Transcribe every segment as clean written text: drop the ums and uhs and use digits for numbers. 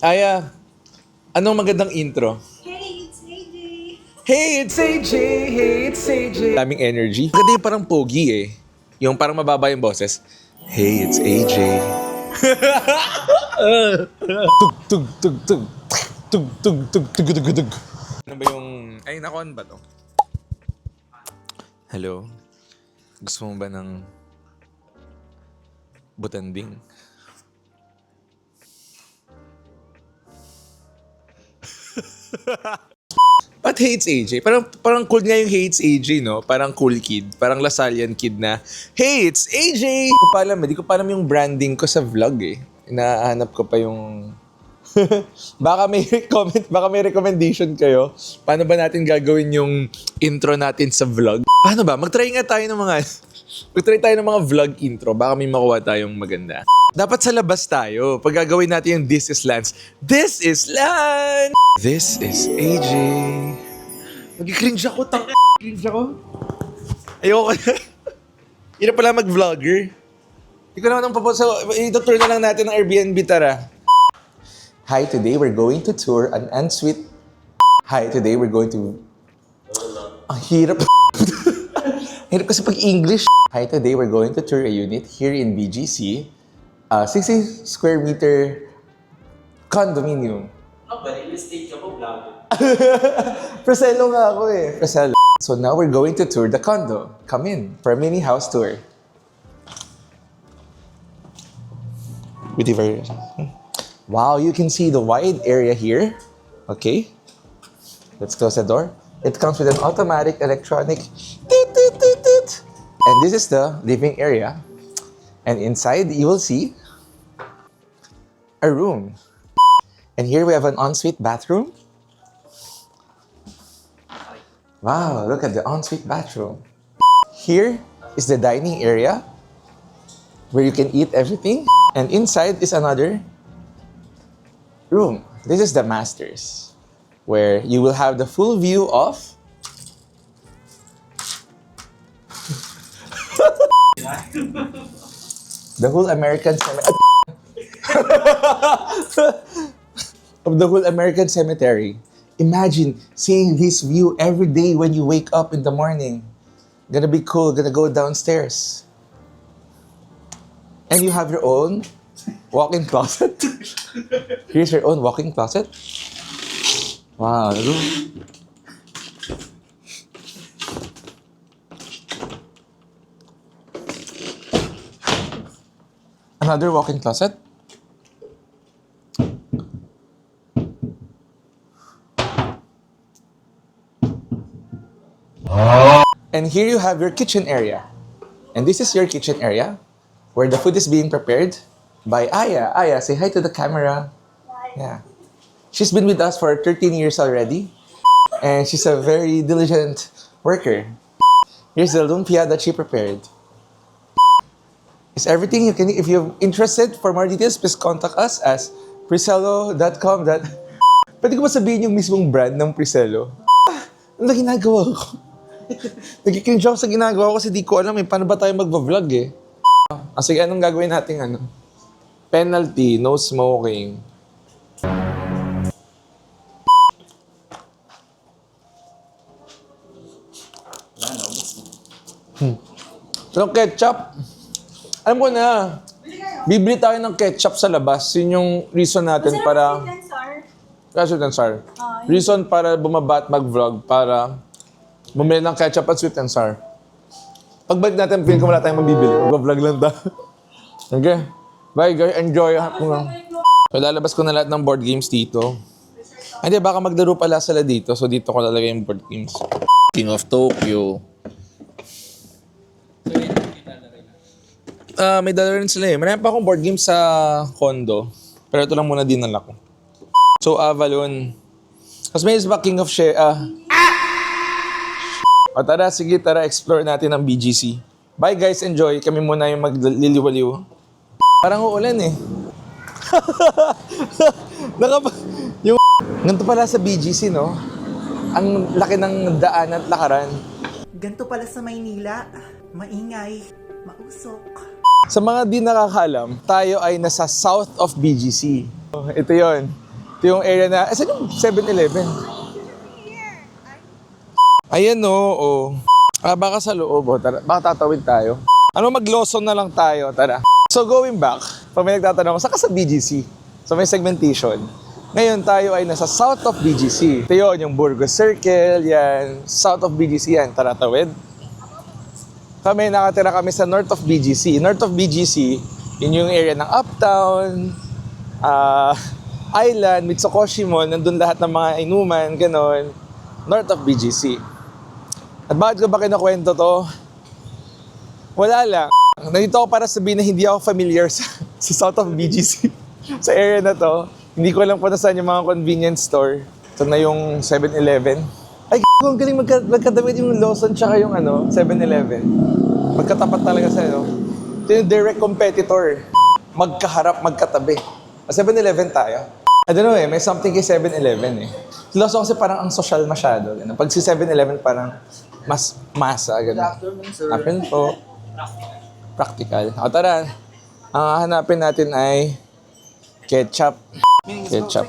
Aya, anong magandang intro? Hey, it's AJ! Hey, it's AJ! Hey, it's AJ! Daming energy. Maganda yung parang pogi eh. Yung parang mababa yung boses. Hey, it's AJ. Tug, tug, tug, tug. Tug, tug, tug, tug, tug, tug. Ano ba yung... Ay, nakon ba to? Hello? Gusto mo ba ng butanding? But hates AJ. Parang cool nga yung hates AJ, no? Parang cool kid. Parang Lasallian kid na, hey, it's AJ! Hindi ko pa alam yung branding ko sa vlog eh. Inahanap ko pa yung... baka may recommendation kayo. Paano ba natin gagawin yung intro natin sa vlog? Paano ba? Mag-try tayo ng mga vlog intro. Baka may makuha tayong maganda. Dapat sa labas tayo. Pag gagawin natin yung This is Lance. This is Lance! This is AJ. Nag-cringe ako. Cringe ako. Ayoko na. Hirap pala mag-vlogger. Hindi ko naman ang papunsa. Ito-tour na lang natin ng Airbnb, tara. Hi, today we're going to tour an ensuite. Hi, today we're going to... Ang hirap. Hirap kasi pag-English. Hi, today we're going to tour a unit here in BGC. 60 square meter condominium. Bali, mistake ka po, vlog. Preselo nga ako eh. Preselo. So now we're going to tour the condo. Come in for a mini house tour. Wow, you can see the wide area here. Okay. Let's close the door. It comes with an automatic electronic toot, toot, toot, toot. And this is the living area. And inside, you will see a room. And here we have an ensuite bathroom. Wow, look at the ensuite bathroom. Here is the dining area where you can eat everything. And inside is another room. This is the master's, where you will have the full view of the whole American of the whole American cemetery. Imagine seeing this view every day when you wake up in the morning. Gonna be cool, gonna go downstairs. And you have your own walk-in closet. Here's your own walk-in closet. Wow. Another walk-in closet. And here you have your kitchen area. And this is your kitchen area where the food is being prepared by Aya. Aya, say hi to the camera. Hi. Yeah. She's been with us for 13 years already. And she's a very diligent worker. Here's the lumpia that she prepared. Is everything you can, if you're interested for more details, please contact us as priselo.com. Pwede ko ba sabihin yung mismong brand ng Priselo? Ano na ginagawa ko? Nag-cringe ako sa ginagawa ko kasi di ko alam paano ba tayo mag-vlog eh. Sige, anong gagawin natin Penalty, no smoking. Anong ketchup? Alam ko na, bibili tayo ng ketchup sa labas. Yun yung reason natin para... Sweet and sour. Reason para bumaba at mag-vlog para bumili ng ketchup at sweet and sour. Pagbalik natin, feeling ko wala tayong mabibili. Mag-vlog lang tayo. Okay. Bye guys, enjoy. So, lalabas ko na lahat ng board games dito. Hindi, baka maglaro pala sila dito. So, dito ko lalagay yung board games. King of Tokyo. May dala rin sila eh. Marami pa akong board games sa condo. Pero ito lang muna dinala ko. So, Avalon. Tapos may isa pa King of O tara, sige, tara, explore natin ang BGC. Bye guys, enjoy. Kami muna yung magliliwaliw. Parang uulan eh. Ganito pala sa BGC, no? Ang laki ng daan at lakaran. Ganto pala sa Maynila, maingay, mausok. Sa mga di nakakaalam, tayo ay nasa south of BGC. Ito yon. Ito yung area na, saan yung 7-Eleven? Ayan o. Baka sa loob o. Tara, baka tatawid tayo. Ano, mag-Lawson na lang tayo. Tara. So going back, pag may nagtatanong, saan ka sa BGC? So may segmentation. Ngayon tayo ay nasa south of BGC. Ito yun, yung Burgos Circle, yan. South of BGC yan. Tara, tawid. Kami, nakatira kami sa north of BGC. North of BGC, yun yung area ng Uptown, Island, Mitsukoshi Mall, nandun lahat ng mga inuman, ganon. North of BGC. At bakit ko ba kinukwento to? Wala lang. Nandito ako para sabihin na hindi ako familiar sa south of BGC. Sa area na to. Hindi ko alam kung nasaan yung mga convenience store. Ito na yung 7-Eleven. Ay, ang galing magkadamit yung Lawson tsaka yung 7-Eleven. Magkatapat talaga sa Ito yung direct competitor. Magkaharap, magkatabi. 7-Eleven tayo. I don't know may something kay 7-Eleven eh. Lawson kasi parang ang social masyado. Pag si 7-Eleven parang mas masa. Good afternoon, sir. Afternoon po. Practical. O tara, ang hahanapin natin ay ketchup. Ketchup.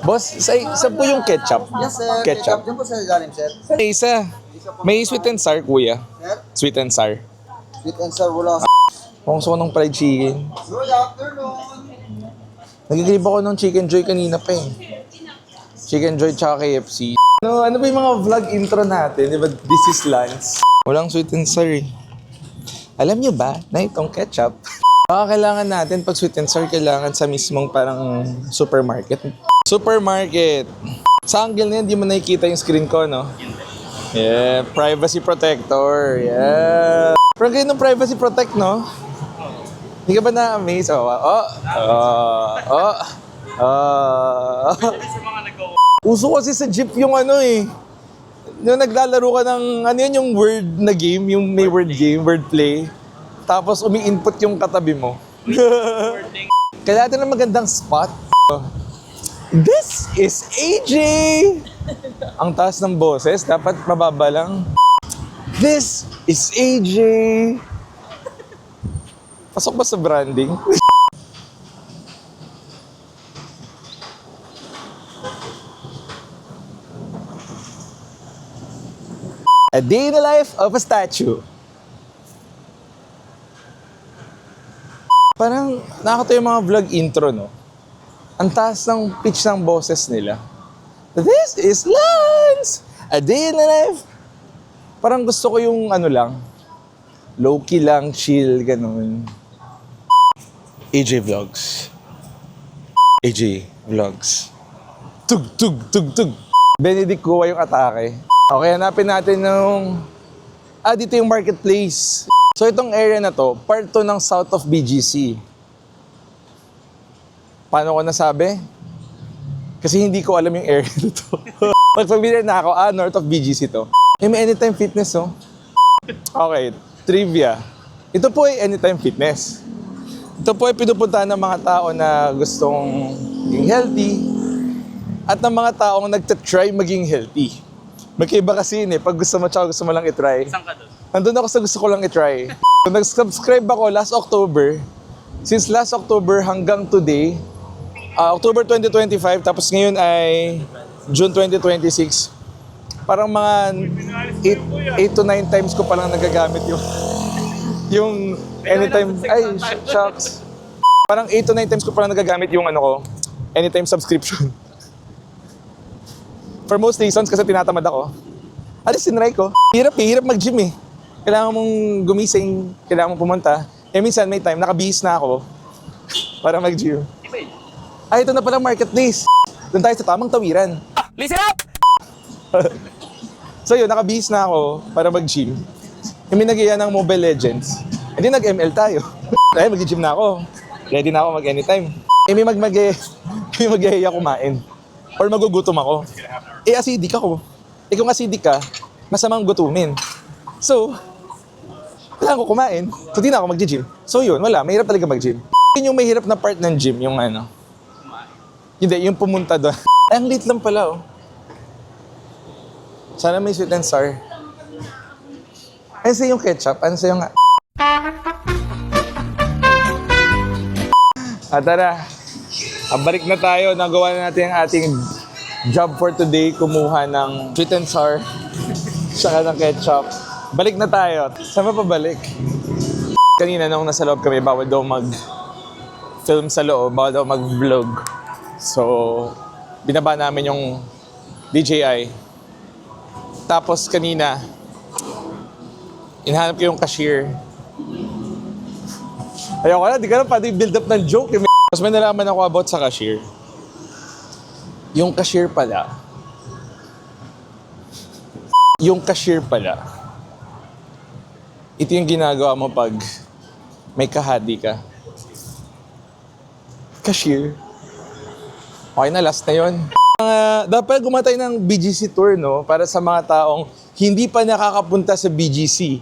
Boss, isa po yung ketchup. Yes, sir. Ketchup. Diyan po sa ilalim, sir. May isa. May sweet and sour, kuya. Sir, Sweet and sour. sweet and sour wala. Kung gusto ko ng fried chicken. Good afternoon. Nagigrib ako ng Chicken Joy kanina pa eh. Chicken Joy tsaka KFC. Ano ba yung mga vlog intro natin? Di ba, this is Lance. Walang sweet and sour eh. Alam niyo ba na itong ketchup? Baka kailangan natin, pag sweet and sour, kailangan sa mismong parang supermarket. Supermarket! Sa angle na yan, di mo nakikita yung screen ko, no? Yeah, privacy protector. Yeah. Parang ganyan ng privacy protect, no? Hindi ka ba na-amaze? Uso kasi sa jeep yung yung naglalaro ka ng, yung word na game, yung may word game, word play. Tapos umi-input yung katabi mo. Kailangan ng magandang spot. This is AJ! Ang taas ng boses, dapat mababa lang. This is AJ! Pasok ba sa branding? A day in the life of a statue. Parang nakakatawa yung mga vlog intro, no? Ang taas ng pitch ng boses nila. This is Lance! A day in the life. Parang gusto ko yung lang, low-key lang, chill, ganun. AJ Vlogs. AJ Vlogs. Tug. Benedict Cuba yung atake. Okay, hanapin natin yung... dito yung marketplace. So itong area na to, part 2 ng south of BGC. Paano ko nasabi? Kasi hindi ko alam yung area nito. Pag familiar na ako, north of BGC to. May Anytime Fitness, oh. Okay, trivia. Ito po ay Anytime Fitness. Ito po ay pinupuntahan ng mga tao na gustong maging healthy at ng mga taong nagtatry maging healthy. Magkaiba kasi yun eh. Pag gusto mo tsaka gusto mo lang itry. Saan ka doon? Nandun ako sa gusto ko lang itry. So, nag-subscribe ako last October. Since last October hanggang today, October 2025, tapos ngayon ay June 2026. Parang mga 8 to 9 times ko palang nagagamit yung anytime, shucks. Parang 8 to 9 times ko palang nagagamit yung anytime subscription. For most reasons, kasi tinatamad ako. Sinry ko. Hirap mag-gym eh. Kailangan mong gumising, kailangan mong pumunta. Minsan may time, nakabihis na ako para mag-gym. Ito na palang marketplace. Doon tayo sa tamang tawiran. Listen up! So yun, nakabihis na ako para mag-gym. May nag-iya ng Mobile Legends. Hindi nag-ML tayo. Dahil mag-gym na ako. Ready na ako mag-anytime. May mag-iya kumain. Or magugutom ako. Acidic ako. Kung acidic ka, masamang gutumin. So, kailangan ko kumain. So, di na ako mag-gym. So, yun, wala. Mahirap talaga mag-gym. Yun yung mahirap na part ng gym, yung Hindi, yung pumunta doon. Ang lit lang pala, oh. Sana may sweet and sour. Ano sa'yo yung ketchup? Ano sa'yo nga? Tara. Balik na tayo. Nagawa na natin ang ating job for today. Kumuha ng sweet and sour. Saka ng ketchup. Balik na tayo. Saan pa balik? Kanina nung nasa loob kami, bawal daw mag-film sa loob. Bawal daw mag-vlog. So, binaba namin yung DJI. Tapos kanina, hinahanap ko yung cashier. Ayoko na, di ka na pwede build up ng joke. Mas may nalaman ako about sa cashier. Yung cashier pala, ito yung ginagawa mo pag may kahadi ka. Cashier. Okay na, last na yun. Dapat gumatay ng BGC tour, no? Para sa mga taong hindi pa nakakapunta sa BGC.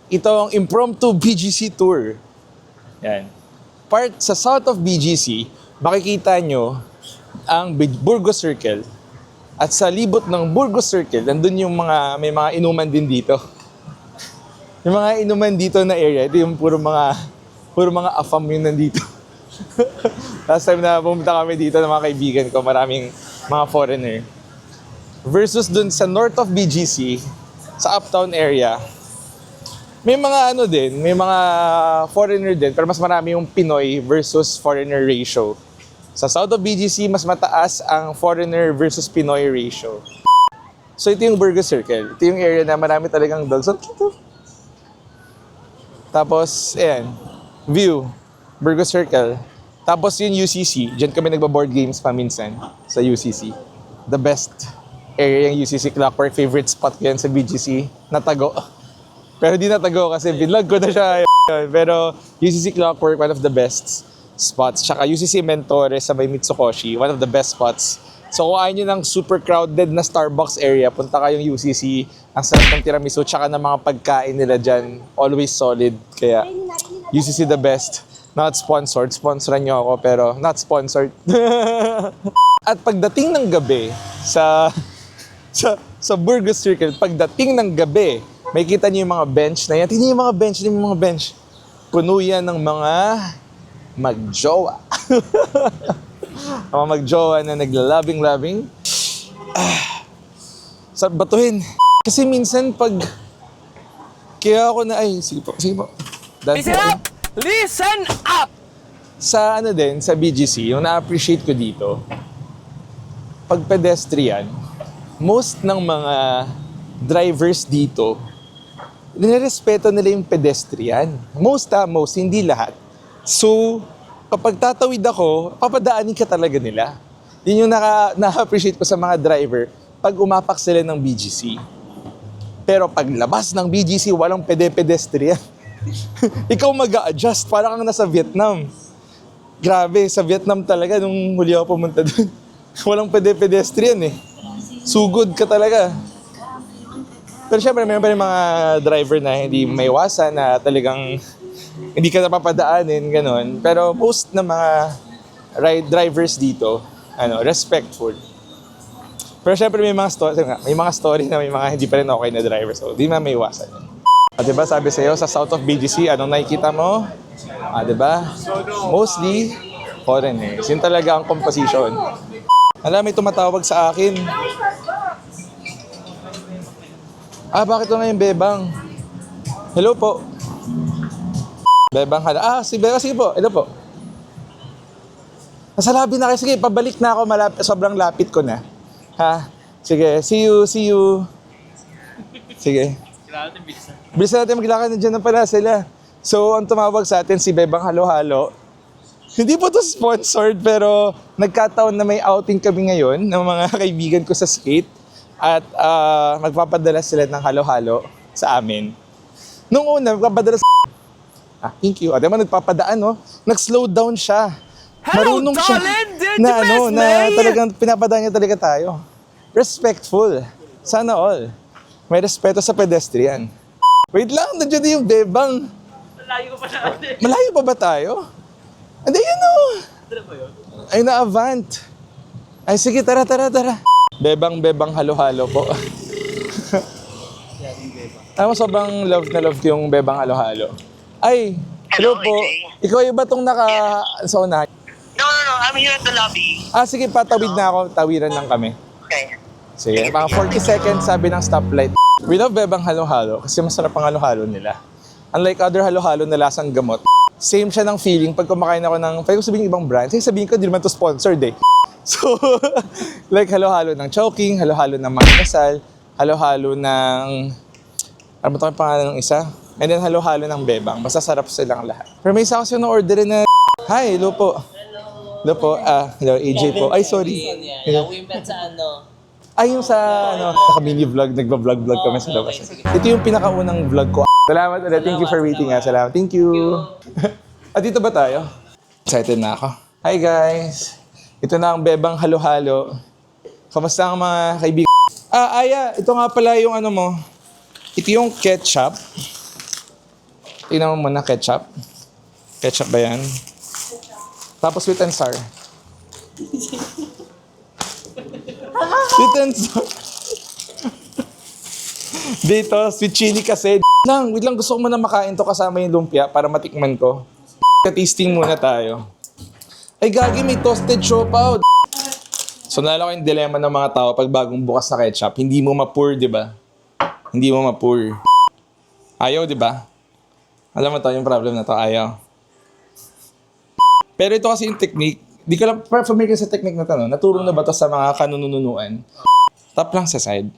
Ito ang impromptu BGC tour. Yan. Part sa south of BGC, makikita nyo ang Burgos Circle. At sa libot ng Burgos Circle, nandun yung may mga inuman din dito. Yung mga inuman dito na area, ito yung puro mga afam yung nandito. Last time na pumunta kami dito ng mga kaibigan ko, maraming mga foreigner. Versus dun sa north of BGC, sa uptown area, may mga may mga foreigner din, pero mas marami yung Pinoy versus foreigner ratio. Sa south of BGC, mas mataas ang foreigner versus Pinoy ratio. So ito yung Burgos Circle. Ito yung area na marami talagang dogs. Tapos, ayan, view, Burgos Circle. Tapos yung UCC, dyan kami nagba-board games pa minsan sa UCC. The best area yung UCC Clockwork. Favorite spot ko yan sa BGC. Natago. Pero di natago kasi binlog ko na siya. Pero UCC Clockwork, one of the best spots. Tsaka UCC Mentore sa may Mitsukoshi, one of the best spots. So kung ayaw nyo ng super crowded na Starbucks area, punta kayong UCC. Ang sarap ng tiramisu, tsaka ng mga pagkain nila dyan. Always solid. Kaya UCC the best. Not sponsored. Sponsoran nyo ako, pero not sponsored. At pagdating ng gabi sa Burgos Circle, pagdating ng gabi, may kita niyo yung mga bench na yan. Tingnan yung mga bench. Puno yan ng mga magjowa. Mga magjowa na naglalabing-labing. Sa batuhin. Kasi minsan pag... Kaya ako na... Sige po. Listen up! Listen up! Sa sa BGC, yung na-appreciate ko dito, pag pedestrian, most ng mga drivers dito, nirespeto nila yung pedestrian. Most, hindi lahat. So, kapag tatawid ako, papadaanin ka talaga nila. Yun yung na-appreciate ko sa mga driver pag umapak sila ng BGC. Pero pag labas ng BGC, walang pedestrian. Ikaw mag-a-adjust, parang kang nasa Vietnam. Grabe, sa Vietnam talaga nung huli ako pumunta doon. Walang pedestrian eh. Sugod ka talaga. Pero syempre, may mga driver na hindi may iwasan na talagang hindi ka napapadaanin, gano'n. Pero most ng mga drivers dito, respectful. Pero syempre may mga story na may mga hindi pa rin okay na driver. So, di may iwasan yun. At diba, sabi sa'yo, sa south of BGC, anong nakikita mo? Diba? Mostly, foreigners. Yun talaga ang composition. Alam, may tumatawag sa akin. Bakit ito ngayon, Bebang? Hello po. Bebang, si Bebang, sige po. Hello po. Nasa labi na kayo. Sige, pabalik na ako. Sobrang lapit ko na. Ha? Sige, see you. Sige. Bilisan natin maglakad na dyan na pala sila. So, ang tumawag sa atin, si Bebang Halo-Halo. Hindi po to sponsored, pero nagkataon na may outing kami ngayon ng mga kaibigan ko sa skate. At magpapadala sila ng halo-halo sa amin. Nung una, magpapadala thank you. Diba nagpapadaan, no? Nag-slow down siya. Marunong siya na talagang pinapadaan niya talaga tayo. Respectful. Sana all. May respeto sa pedestrian. Wait lang, nandiyan yung Bebang. Malayo pa ba tayo? Hindi, yun o. Ay, na-avant. Ay, sige, tara. Bebang halo-halo po. Sobrang love na love ko yung Bebang halo-halo. Ay, hello po. Ikaw yung ba itong sa unahan? I'm here at the lobby. Sige, patawid na ako. Tawiran lang kami. Okay. Sige, mga 40 seconds sabi ng stoplight. We love Bebang halo-halo kasi masarap ang halo-halo nila. Unlike other halo-halo na lasang gamot, same siya ng feeling pag kumakain ako ng, pwede ko sabihin ibang brand, kasi sabihin ko, di naman to sponsored eh. So, like halo-halo ng Chowking, halo-halo ng mga kasal, halo-halo ng, ano ba ito yung pangalan ng isa? And then halo-halo ng Bebang. Basta sarap silang lahat. Pero may isa kasi na-order na, hi, hello po. Hello po, hello, AJ po. Ay, sorry. We met sa ano. Ay, yung sa, naka-mini vlog, nagba-vlog kami sa labas. Ito yung pinakaunang vlog ko. Salamat ulit. Thank you for waiting. Salamat. Thank you. At dito ba tayo? Excited na ako. Hi guys. Ito na ang Bebang halo-halo. Kamusta ang mga kaibigan? Aya, ito nga pala yung ano mo. Ito yung ketchup. Tingnan mo muna ketchup. Ketchup ba yan? Tapos sweet and sour. Sweet and sour. Dito, sweet chili kasi. Wait lang, gusto ko muna makain to kasama yung lumpia para matikman ko. Tasting muna tayo. Ay gagi, may toasted siopaw. So nalala ko yung dilemma ng mga tao pag bagong bukas na ketchup. Hindi mo ma-pour, di ba? Hindi mo ma-pour. Ayaw, di ba? Alam mo to, yung problem na to, ayaw. Pero ito kasi yung technique. Di ko lang familiar sa technique na to, no? Naturo na ba to sa mga kanununuan? Tap lang sa side.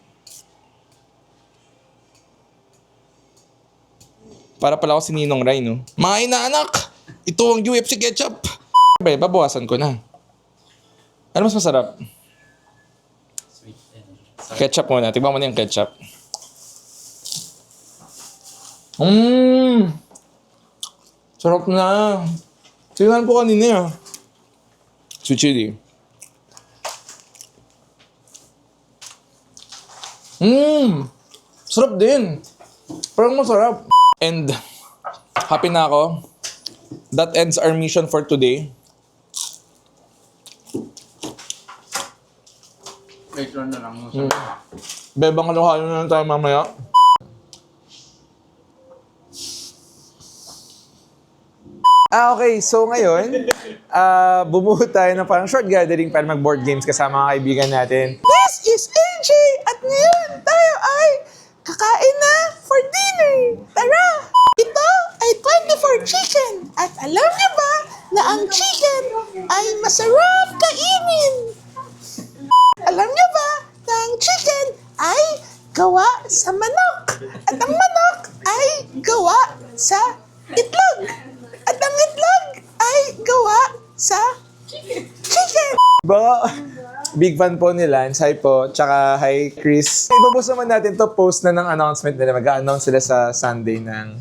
Para pala ako si Ninong Ray, no? Mga inaanak! Ito ang UFC ketchup! Babawasan ko na. Ano mas masarap? Ketchup muna. Tignan mo na yung ketchup. Sarap na. Tignan po kanina. Sweet chili. Sarap din. Parang masarap. And happy na ako. That ends our mission for today. Later na lang. Bebang halo-halo na lang tayo mamaya. Okay. So ngayon, bumuo tayo ng parang short gathering para mag-board games kasama mga kaibigan natin. This is AJ! At ngayon, tayo ay kakain na for dinner! Tara! Ito ay 24 chicken! At alam niyo ba na ang chicken ay masarap kainin? Alam niyo ba na ang chicken ay gawa sa manok? At ang manok ay gawa sa itlog? At ang itlog ay gawa sa chicken! Baka big fan po ni Lance. Hi po. Tsaka hi Chris. Ibaboss naman natin to post na ng announcement nila. Mag-a-announce sila sa Sunday ng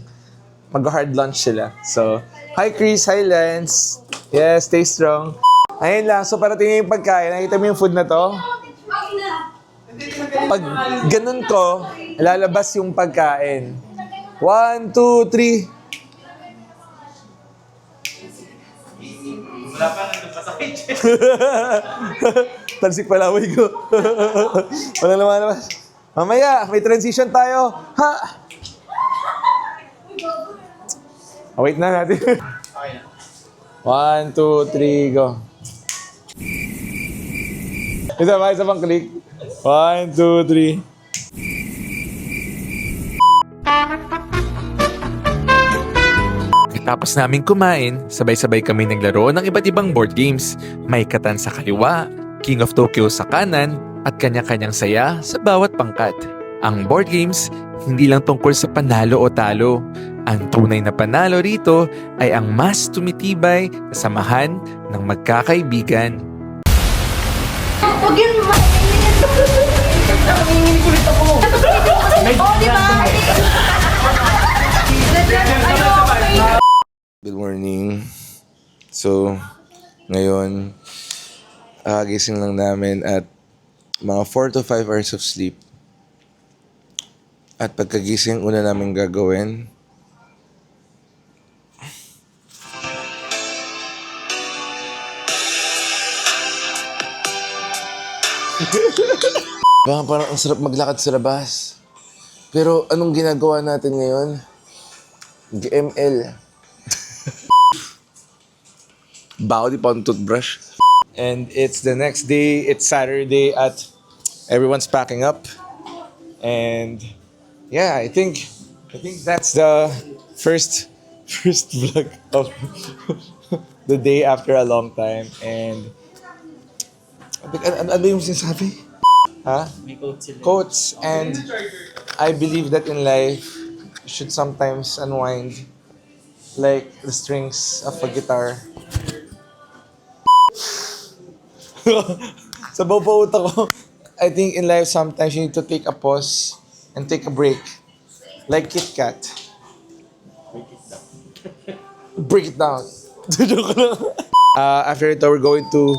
mag-hard lunch sila. So, hi Chris. Hi Lance. Yes, stay strong. Ayun lang. So, parating yung pagkain. Nakita mo yung food na to? Pag ganun ko, lalabas yung pagkain. 1, 2, 3. Wala pa nandun pa sa kitchen. Talsik palaway ko. Wala naman. Mamaya, may transition tayo. Ha? Wait na natin. 1, 2, 3, go. Isa pang click. 1, 2, 3. Tapos naming kumain, sabay-sabay kami naglaro ng iba't ibang board games. May Katan sa kaliwa, King of Tokyo sa kanan, at kanya-kanyang saya sa bawat pangkat. Ang board games, hindi lang tungkol sa panalo o talo. Ang tunay na panalo rito ay ang mas tumitibay na samahan ng magkakaibigan. Huwag yun kulit ako. Oh, di ba? Good morning. So, ngayon, gising lang namin at mga 4 to 5 hours of sleep. At pagkagising, una namin gagawin, parang ang sarap maglakad sa labas. Pero anong ginagawa natin ngayon? GML. Baho di pa akong toothbrush. And it's the next day, it's Saturday at everyone's packing up. And yeah, I think that's the first vlog of the day after a long time. And ano yung sinasabi? Ha? May quote sila. Quotes. And I believe that in life, you should sometimes unwind like the strings of a guitar. Sa bawbawot ako, I think in life sometimes you need to take a pause and take a break. Like Kit Kat. Break it down. Joke lang. After ito, we're going to...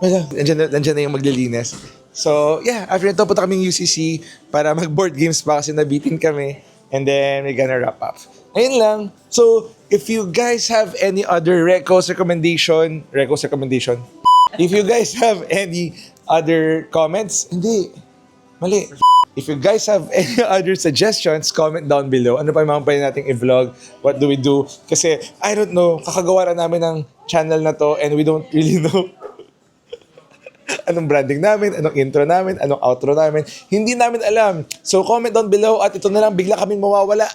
Nandiyan na yung maglilinis. So, yeah, after ito, punta kaming UCC para mag-board games pa kasi nabitin kami. And then, we're gonna wrap up. Ayun lang. So, if you guys have any other recommendation, if you guys have any other comments, hindi, mali. If you guys have any other suggestions, comment down below. Ano pa yung mga pwede nating i-vlog? What do we do? Kasi, I don't know, kakagawa na namin ng channel na to and we don't really know anong branding namin, anong intro namin, anong outro namin. Hindi namin alam. So, comment down below at ito na lang, bigla kaming mawawala.